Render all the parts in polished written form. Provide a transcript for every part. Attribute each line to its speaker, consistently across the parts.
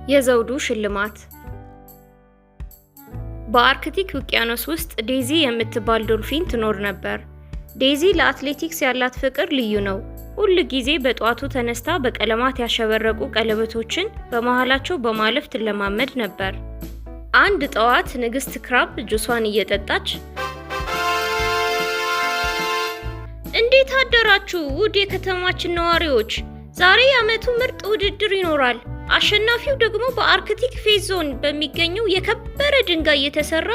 Speaker 1: የዘውዱ ሽልማት። በአርክቲክ ውቅያኖስ ውስጥ ዴዚ የምትባል ዶልፊን ትኖር ነበር። ዴዚ ለአትሌቲክስ ያላት ፍቅር ልዩ ነው። ሁል ጊዜ በጧቱ ተነስታ በቀለማት ያሸበረቁ ቀለበቶችን በመሃላቸው በማለፍ ትለማመድ ነበር። አንድ ጠዋት ንግስት ክራብ ጁሷን እየጠጣች እንዴት አደራችሁ ውድ የከተማችን ነዋሪዎች፣ ዛሬ የዓመቱ ምርጥ ውድድር ይኖራል። አሸናፊው ደግሞ በአርክቲክ ፌዝ ዞን በሚገኘው የከበረ ድንጋይ የተሰራ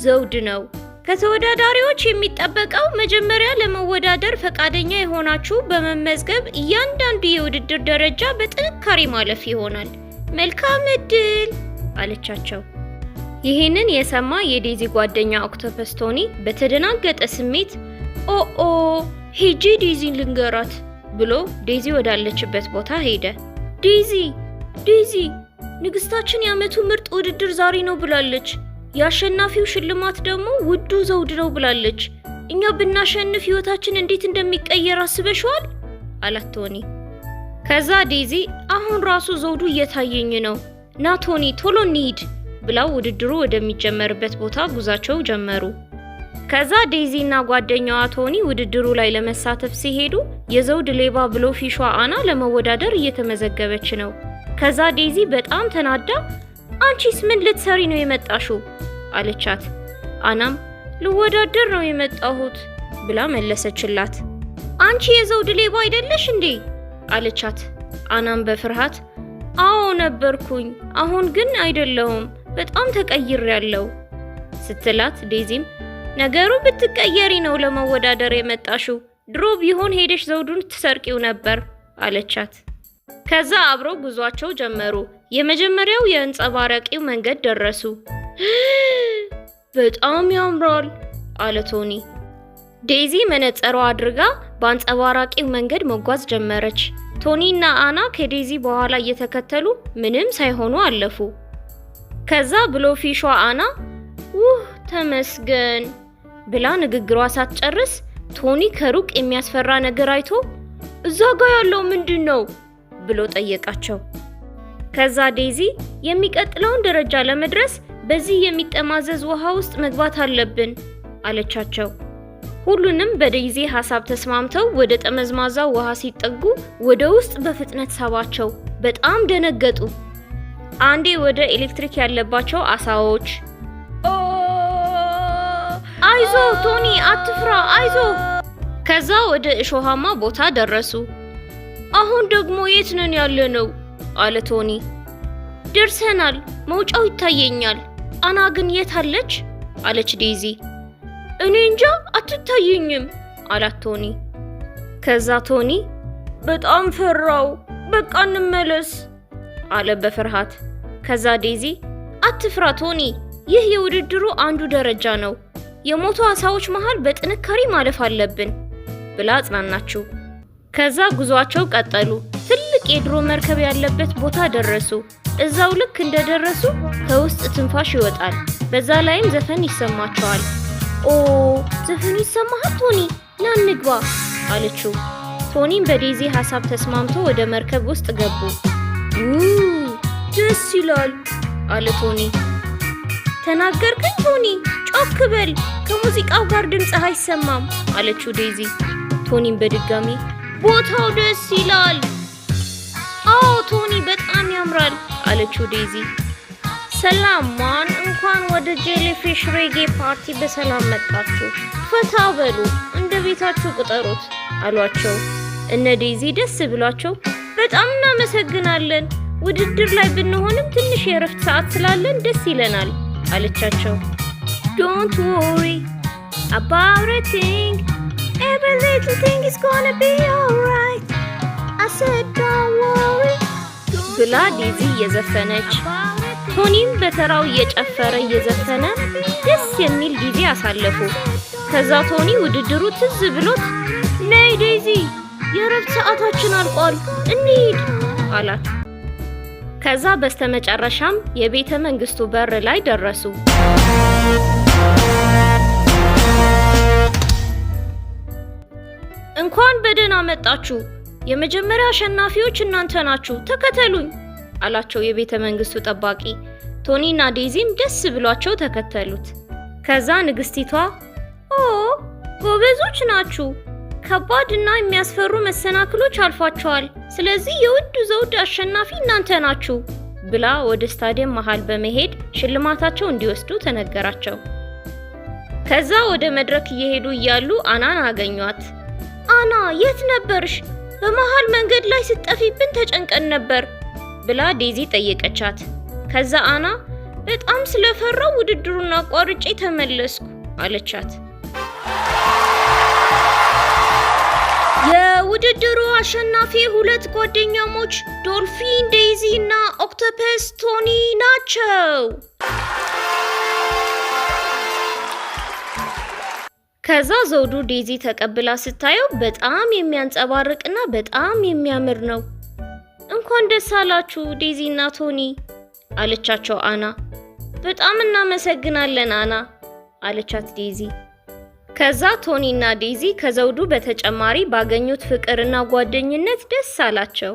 Speaker 1: ዘውድ ነው። ከተወዳዳሪዎች የሚጠበቀው መጀመሪያ ለመወዳደር ፈቃደኛ የሆናችሁ በመመዝገብ እያንዳንዱ የውድድር ደረጃ በጥንካሬ ማለፍ ይሆናል። መልካም እድል አለቻቸው። ይህንን የሰማ የዴዚ ጓደኛ ኦክቶፐስ ቶኒ በተደናገጠ ስሜት ኦ ሄጄ ዴዚን ልንገራት ብሎ ዴዚ ወዳለችበት ቦታ ሄደ። ዴዚ ንግስታችን የዓመቱ ምርጥ ውድድር ዛሬ ነው ብላለች። የአሸናፊው ሽልማት ደግሞ ውዱ ዘውድ ነው ብላለች። እኛ ብናሸንፍ ህይወታችን እንዴት እንደሚቀየር አስበሽዋል? አላት ቶኒ። ከዛ ዴዚ አሁን ራሱ ዘውዱ እየታየኝ ነው፣ ና ቶኒ ቶሎ እንሂድ ብላው ውድድሩ ወደሚጀመርበት ቦታ ጉዛቸው ጀመሩ። ከዛ ዴዚ እና ጓደኛዋ ቶኒ ውድድሩ ላይ ለመሳተፍ ሲሄዱ የዘውድ ሌባ ብሎ ፊሿ አና ለመወዳደር እየተመዘገበች ነው። ከዛ ዴዚ በጣም ተናዳ አንቺስ ምን ልትሰሪ ነው የመጣሽው? አለቻት። አናም ልወዳደር ነው የመጣሁት ብላ መለሰችላት። አንቺ የዘውድ ሌባ አይደለሽ እንዴ? አለቻት። አናም በፍርሃት አዎ ነበርኩኝ፣ አሁን ግን አይደለሁም፣ በጣም ተቀይሬያለሁ ስትላት፣ ዴዚም ነገሩ ብትቀየሪ ነው ለመወዳደር የመጣሽው፣ ድሮ ቢሆን ሄደሽ ዘውዱን ትሰርቂው ነበር አለቻት። ከዛ አብረው ጉዟቸው ጀመሩ። የመጀመሪያው የአንጸባራቂው መንገድ ደረሱ። በጣም ያምራል አለ ቶኒ። ዴዚ መነጽሯ አድርጋ በአንጸባራቂው መንገድ መጓዝ ጀመረች። ቶኒ እና አና ከዴዚ በኋላ እየተከተሉ ምንም ሳይሆኑ አለፉ። ከዛ ብሎ ፊሿ አና ተመስገን ብላ ንግግሯ ሳትጨርስ ቶኒ ከሩቅ የሚያስፈራ ነገር አይቶ እዛ ጋ ያለው ምንድን ነው ብሎ ጠየቃቸው። ከዛ ዴዚ የሚቀጥለውን ደረጃ ለመድረስ በዚህ የሚጠማዘዝ ውሃ ውስጥ መግባት አለብን አለቻቸው። ሁሉንም በዴዚ ሐሳብ ተስማምተው ወደ ጠመዝማዛው ውሃ ሲጠጉ ወደ ውስጥ በፍጥነት ሳባቸው። በጣም ደነገጡ። አንዴ ወደ ኤሌክትሪክ ያለባቸው አሳዎች አይዞ ቶኒ አትፍራ አይዞ። ከዛ ወደ እሾሃማ ቦታ ደረሱ። አሁን ደግሞ የት ነን ያለነው? አለ ቶኒ። ደርሰናል፣ መውጫው ይታየኛል። አና ግን የት አለች? አለች ዴዚ። እኔ እንጃ አትታየኝም አላት ቶኒ። ከዛ ቶኒ በጣም ፈራው፣ በቃ እንመለስ አለ በፍርሃት። ከዛ ዴዚ አትፍራ ቶኒ፣ ይህ የውድድሩ አንዱ ደረጃ ነው፣ የሞቱ አሳዎች መሃል በጥንካሬ ማለፍ አለብን ብላ አጽናናችው። ከዛ ጉዟቸው ቀጠሉ። ትልቅ የድሮ መርከብ ያለበት ቦታ ደረሱ። እዛው ልክ እንደደረሱ ከውስጥ ትንፋሽ ይወጣል። በዛ ላይም ዘፈን ይሰማቸዋል። ዘፈኑ ይሰማሃል ቶኒ? ና እንግባ አለችው። ቶኒም በዴዚ ሐሳብ ተስማምቶ ወደ መርከብ ውስጥ ገቡ። ደስ ይላል አለ ቶኒ። ተናገርክኝ ቶኒ፣ ጮክ በል፣ ከሙዚቃው ጋር ድምፅህ አይሰማም አለችው ዴዚ። ቶኒም በድጋሚ ቦታው ደስ ይላል። አዎ ቶኒ በጣም ያምራል አለችው ዴዚ። ሰላም ማን፣ እንኳን ወደ ጄሊፊሽ ሬጌ ፓርቲ በሰላም መጣችሁ። ፈታ በሉ፣ እንደ ቤታችሁ ቁጠሩት አሏቸው። እነ ዴዚ ደስ ብሏቸው በጣም እናመሰግናለን፣ ውድድር ላይ ብንሆንም ትንሽ የእረፍት ሰዓት ስላለን ደስ ይለናል አለቻቸው። Don't worry about a thing, every little thing is gonna be alright. I said don't worry ብላ ዴዚ እየዘፈነች፣ ቶኒም በተራው እየጨፈረ እየዘፈነ ደስ የሚል ጊዜ አሳለፉ። ከዛ ቶኒ ውድድሩ ትዝ ብሎት ነይ ዴዚ የእረፍት ሰዓታችን አልቋል እንሂድ አላት። ከዛ በስተመጨረሻም የቤተ መንግስቱ በር ላይ ደረሱ። እንኳን በደህና መጣችሁ፣ የመጀመሪያ አሸናፊዎች እናንተ ናችሁ፣ ተከተሉኝ አላቸው የቤተ መንግስቱ ጠባቂ። ቶኒና ዴዚም ደስ ብሏቸው ተከተሉት። ከዛ ንግስቲቷ ኦ ጎበዞች ናችሁ፣ ከባድና የሚያስፈሩ መሰናክሎች አልፋችኋል፣ ስለዚህ የውዱ ዘውድ አሸናፊ እናንተ ናችሁ ብላ ወደ ስታዲየም መሃል በመሄድ ሽልማታቸው እንዲወስዱ ተነገራቸው። ከዛ ወደ መድረክ እየሄዱ እያሉ አናን አገኟት። አና የት ነበርሽ? በመሃል መንገድ ላይ ስትጠፊብን ተጨንቀን ነበር ብላ ዴዚ ጠየቀቻት። ከዛ አና በጣም ስለፈራው ውድድሩን አቋርጬ ተመለስኩ አለቻት። የውድድሩ አሸናፊ ሁለት ጓደኛሞች ዶልፊን ዴዚ እና ኦክቶፐስ ቶኒ ናቸው። ከዛ ዘውዱ ዴዚ ተቀብላ ስታየው በጣም የሚያንጸባርቅና በጣም የሚያምር ነው። እንኳን ደስ አላችሁ ዴዚ እና ቶኒ አለቻቸው አና። በጣም እናመሰግናለን አና አለቻት ዴዚ። ከዛ ቶኒ እና ዴዚ ከዘውዱ በተጨማሪ ባገኙት ፍቅርና ጓደኝነት ደስ አላቸው።